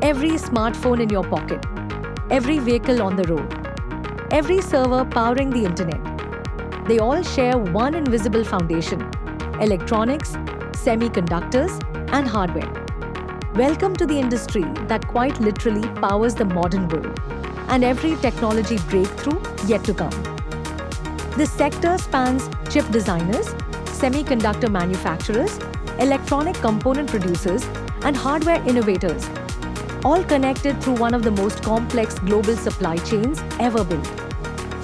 Every smartphone in your pocket, every vehicle on the road, every server powering the internet. They all share one invisible foundation: electronics, semiconductors, and hardware. Welcome to the industry that quite literally powers the modern world, and every technology breakthrough yet to come. This sector spans chip designers, semiconductor manufacturers, electronic component producers, and hardware innovators, all connected through one of the most complex global supply chains ever built.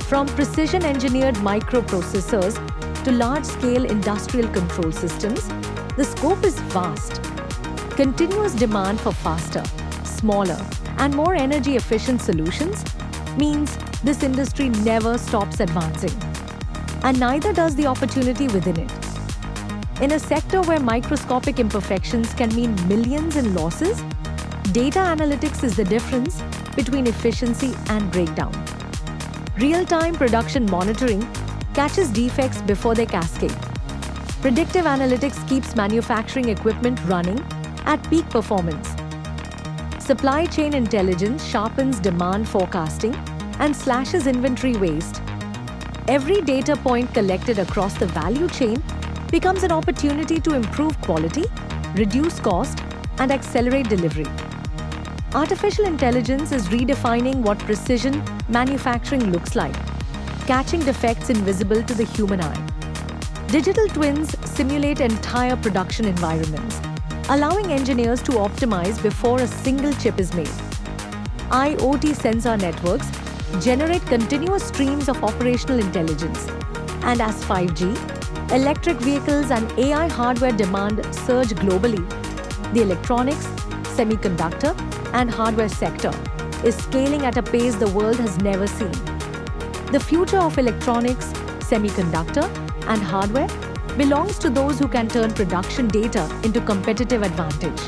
From precision-engineered microprocessors to large-scale industrial control systems, the scope is vast. Continuous demand for faster, smaller, and more energy-efficient solutions means this industry never stops advancing. And neither does the opportunity within it. In a sector where microscopic imperfections can mean millions in losses, data analytics is the difference between efficiency and breakdown. Real-time production monitoring catches defects before they cascade. Predictive analytics keeps manufacturing equipment running at peak performance. Supply chain intelligence sharpens demand forecasting and slashes inventory waste. Every data point collected across the value chain becomes an opportunity to improve quality, reduce cost, and accelerate delivery. Artificial intelligence is redefining what precision manufacturing looks like, catching defects invisible to the human eye. Digital twins simulate entire production environments, allowing engineers to optimize before a single chip is made. IoT sensor networks generate continuous streams of operational intelligence. And as 5G, electric vehicles and AI hardware demand surge globally, the electronics, semiconductor, and hardware sector is scaling at a pace the world has never seen. The future of electronics, semiconductor, and hardware belongs to those who can turn production data into competitive advantage.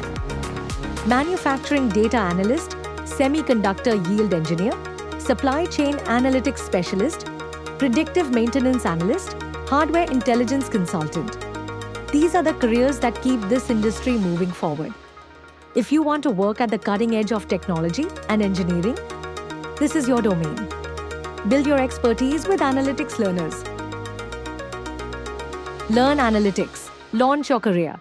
Manufacturing data analyst, semiconductor yield engineer, supply chain analytics specialist, predictive maintenance analyst, hardware intelligence consultant. These are the careers that keep this industry moving forward. If you want to work at the cutting edge of technology and engineering, this is your domain. Build your expertise with Analytics Learners. Learn analytics. Launch your career.